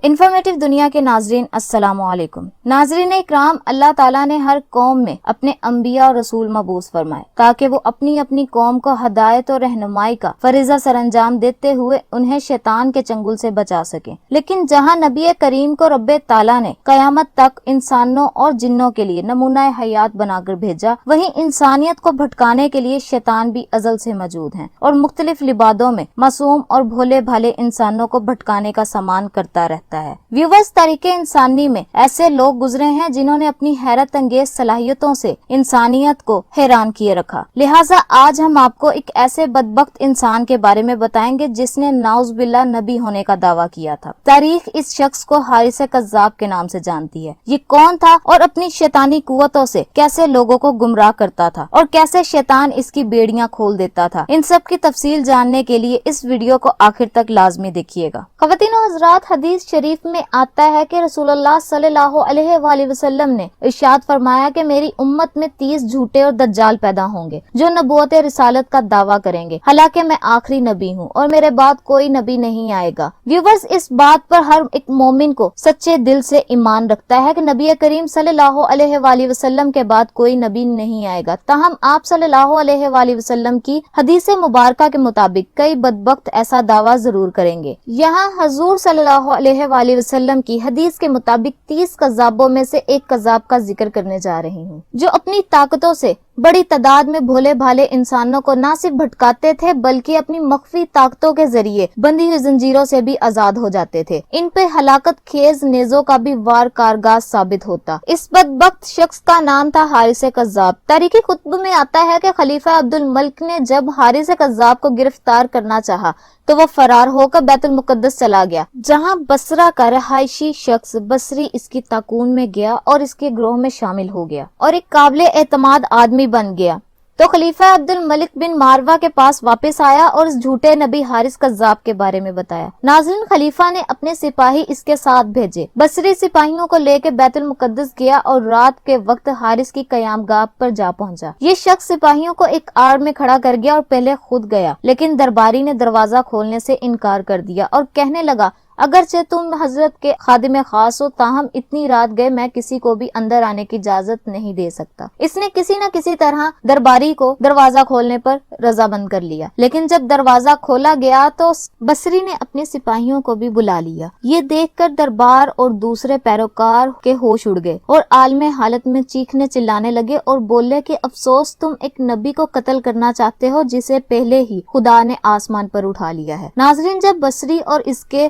Informative دنیا کے ناظرین السلام علیکم۔ ناظرین اکرام، اللہ تعالیٰ نے ہر قوم میں اپنے انبیاء اور رسول مبعوث فرمائے تاکہ وہ اپنی اپنی قوم کو ہدایت اور رہنمائی کا فریضہ سر انجام دیتے ہوئے انہیں شیطان کے چنگل سے بچا سکیں۔ لیکن جہاں نبی کریم کو رب تعالیٰ نے قیامت تک انسانوں اور جنوں کے لیے نمونہ حیات بنا کر بھیجا، وہیں انسانیت کو بھٹکانے کے لیے شیطان بھی ازل سے موجود ہیں اور مختلف لبادوں میں معصوم اور بھولے بھالے انسانوں کو بھٹکانے کا سامان کرتا رہتا ہے۔ ویورز، تاریخ انسانی میں ایسے لوگ گزرے ہیں جنہوں نے اپنی حیرت انگیز صلاحیتوں سے انسانیت کو حیران کیے رکھا۔ لہٰذا آج ہم آپ کو ایک ایسے بدبخت انسان کے بارے میں بتائیں گے جس نے نعوذ باللہ نبی ہونے کا دعویٰ کیا تھا۔ تاریخ اس شخص کو حارث کذاب کے نام سے جانتی ہے۔ یہ کون تھا اور اپنی شیطانی قوتوں سے کیسے لوگوں کو گمراہ کرتا تھا اور کیسے شیطان اس کی بیڑیاں کھول دیتا تھا، ان سب کی تفصیل جاننے کے لیے اس ویڈیو کو آخر تک لازمی دیکھیے گا۔ خواتین و حضرات، حدیث شریف میں آتا ہے کہ رسول اللہ صلی اللہ علیہ وآلہ وسلم نے ارشاد فرمایا کہ میری امت میں 30 جھوٹے اور دجال پیدا ہوں گے جو نبوت رسالت کا دعویٰ کریں گے، حالانکہ میں آخری نبی ہوں اور میرے بعد کوئی نبی نہیں آئے گا۔ ویورز، اس بات پر ہر ایک مومن کو سچے دل سے ایمان رکھتا ہے کہ نبی کریم صلی اللہ علیہ وآلہ وسلم کے بعد کوئی نبی نہیں آئے گا، تاہم آپ صلی اللہ علیہ وآلہ وسلم کی حدیث مبارکہ کے مطابق کئی بدبخت ایسا دعویٰ ضرور کریں گے۔ یہاں حضور صلی اللہ علیہ وآلہ وسلم کی حدیث کے مطابق 30 کذابوں میں سے ایک کذاب کا ذکر کرنے جا رہی ہوں، جو اپنی طاقتوں سے بڑی تعداد میں بھولے بھالے انسانوں کو نہ صرف بھٹکاتے تھے بلکہ اپنی مخفی طاقتوں کے ذریعے بندھی ہوئی زنجیروں سے بھی آزاد ہو جاتے تھے۔ ان پہ ہلاکت خیز نیزوں کا بھی وار کارگاہ ثابت ہوتا۔ اس بدبخت شخص کا نام تھا حارث کذاب۔ تاریخی کتب میں آتا ہے کہ خلیفہ عبد الملک نے جب حارث کذاب کو گرفتار کرنا چاہا تو وہ فرار ہو کر بیت المقدس چلا گیا، جہاں بصرہ کا رہائشی شخص بصری اس کی تاکون میں گیا اور اس کے گروہ میں شامل ہو گیا اور ایک قابل اعتماد آدمی بن گیا۔ تو خلیفہ عبد الملک بن ماروہ کے پاس واپس آیا اور اس جھوٹے نبی حارث کذاب کے بارے میں بتایا۔ ناظرین، خلیفہ نے اپنے سپاہی اس کے ساتھ بھیجے، بصری سپاہیوں کو لے کے بیت المقدس گیا اور رات کے وقت حارث کی قیام گاہ پر جا پہنچا۔ یہ شخص سپاہیوں کو ایک آڑ میں کھڑا کر گیا اور پہلے خود گیا، لیکن درباری نے دروازہ کھولنے سے انکار کر دیا اور کہنے لگا، اگرچہ تم حضرت کے خادم خاص ہو، تاہم اتنی رات گئے میں کسی کو بھی اندر آنے کی اجازت نہیں دے سکتا۔ اس نے کسی نہ کسی طرح درباری کو دروازہ کھولنے پر رضامند کر لیا، لیکن جب دروازہ کھولا گیا تو بصری نے اپنے سپاہیوں کو بھی بلا لیا۔ یہ دیکھ کر دربار اور دوسرے پیروکار کے ہوش اڑ گئے اور عالم حالت میں چیخنے چلانے لگے اور بولے کہ افسوس، تم ایک نبی کو قتل کرنا چاہتے ہو جسے پہلے ہی خدا نے آسمان پر اٹھا لیا ہے۔ ناظرین، جب بصری اور اس کے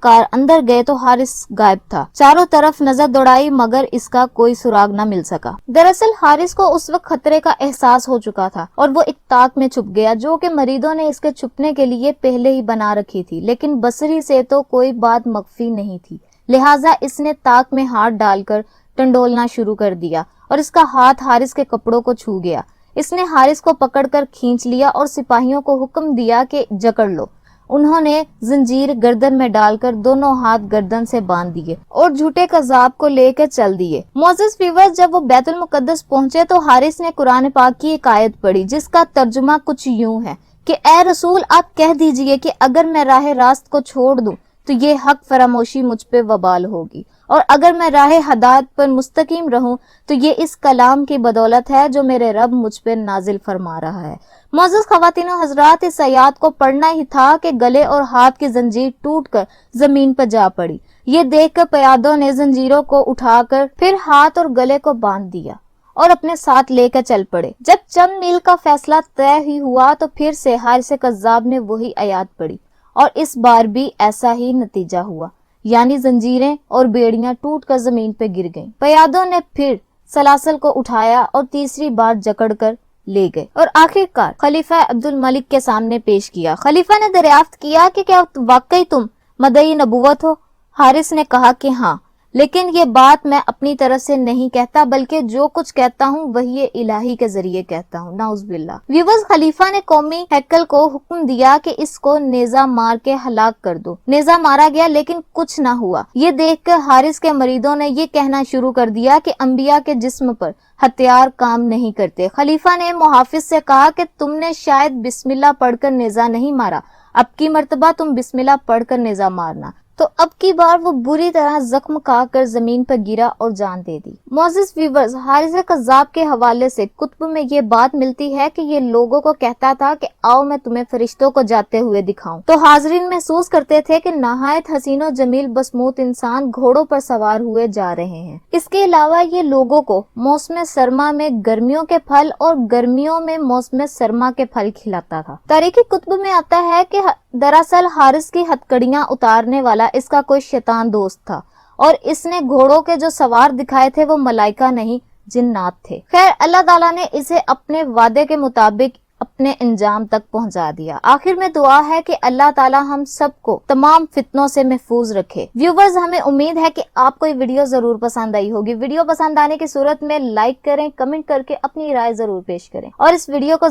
کار اندر گئے تو حارث غائب تھا۔ چاروں طرف نظر دوڑائی مگر اس کا کوئی سراغ نہ مل سکا۔ دراصل حارث کو اس وقت خطرے کا احساس ہو چکا تھا اور وہ ایک تاک میں چھپ گیا جو کہ مریدوں نے اس کے چھپنے کے لیے پہلے ہی بنا رکھی تھی، لیکن بصری سے تو کوئی بات مخفی نہیں تھی، لہٰذا اس نے تاک میں ہاتھ ڈال کر ٹنڈولنا شروع کر دیا اور اس کا ہاتھ حارث کے کپڑوں کو چھو گیا۔ اس نے حارث کو پکڑ کر کھینچ لیا اور سپاہیوں کو حکم دیا کہ جکڑ لو۔ انہوں نے زنجیر گردن میں ڈال کر دونوں ہاتھ گردن سے باندھ دیے اور جھوٹے کذاب کو لے کے چل دیے۔ معزز ویورز، جب وہ بیت المقدس پہنچے تو حارث نے قرآن پاک کی ایک آیت پڑھی جس کا ترجمہ کچھ یوں ہے کہ اے رسول، آپ کہہ دیجئے کہ اگر میں راہ راست کو چھوڑ دوں تو یہ حق فراموشی مجھ پہ وبال ہوگی، اور اگر میں راہ ہدایت پر مستقیم رہوں تو یہ اس کلام کی بدولت ہے جو میرے رب مجھ پہ نازل فرما رہا ہے۔ معزز خواتین و حضرات، اس آیات کو پڑھنا ہی تھا کہ گلے اور ہاتھ کی زنجیر ٹوٹ کر زمین پر جا پڑی۔ یہ دیکھ کر پیادوں نے زنجیروں کو اٹھا کر پھر ہاتھ اور گلے کو باندھ دیا اور اپنے ساتھ لے کر چل پڑے۔ جب چند میل کا فیصلہ طے ہی ہوا تو پھر سے حارث کذاب نے وہی آیات پڑھی اور اس بار بھی ایسا ہی نتیجہ ہوا، یعنی زنجیریں اور بیڑیاں ٹوٹ کر زمین پہ گر گئیں۔ پیادوں نے پھر سلاسل کو اٹھایا اور تیسری بار جکڑ کر لے گئے اور آخرکار خلیفہ عبد الملک کے سامنے پیش کیا۔ خلیفہ نے دریافت کیا کہ کیا واقعی تم مدعی نبوت ہو؟ حارث نے کہا کہ ہاں، لیکن یہ بات میں اپنی طرف سے نہیں کہتا بلکہ جو کچھ کہتا ہوں وہی الہی کے ذریعے کہتا ہوں، نعوذ باللہ۔ ویورز، خلیفہ نے قومی ہیکل کو حکم دیا کہ اس کو نیزہ مار کے ہلاک کر دو۔ نیزہ مارا گیا لیکن کچھ نہ ہوا۔ یہ دیکھ کر حارث کے مریدوں نے یہ کہنا شروع کر دیا کہ انبیاء کے جسم پر ہتھیار کام نہیں کرتے۔ خلیفہ نے محافظ سے کہا کہ تم نے شاید بسم اللہ پڑھ کر نیزہ نہیں مارا، اب کی مرتبہ تم بسم اللہ پڑھ کر نیزہ مارنا۔ تو اب کی بار وہ بری طرح زخم کھا کر زمین پر گرا اور جان دے دی۔ معزز ویورز، حارث قذاب کے حوالے سے کتب میں یہ بات ملتی ہے کہ یہ لوگوں کو کہتا تھا کہ آؤ میں تمہیں فرشتوں کو جاتے ہوئے دکھاؤں، تو حاضرین محسوس کرتے تھے کہ نہایت حسین و جمیل بسموت انسان گھوڑوں پر سوار ہوئے جا رہے ہیں۔ اس کے علاوہ یہ لوگوں کو موسم سرما میں گرمیوں کے پھل اور گرمیوں میں موسم سرما کے پھل کھلاتا تھا۔ تاریخی کتب میں آتا ہے کہ دراصل حارث کی ہتکڑیاں اتارنے والا اس کا کوئی شیطان دوست تھا، اور اس نے گھوڑوں کے جو سوار دکھائے تھے وہ ملائکہ نہیں جنات تھے۔ خیر، اللہ تعالیٰ نے اسے اپنے وعدے کے مطابق اپنے انجام تک پہنچا دیا۔ آخر میں دعا ہے کہ اللہ تعالیٰ ہم سب کو تمام فتنوں سے محفوظ رکھے۔ ویورز، ہمیں امید ہے کہ آپ کو یہ ویڈیو ضرور پسند آئی ہوگی۔ ویڈیو پسند آنے کی صورت میں لائک کریں، کمنٹ کر کے اپنی رائے ضرور پیش کریں، اور اس ویڈیو کو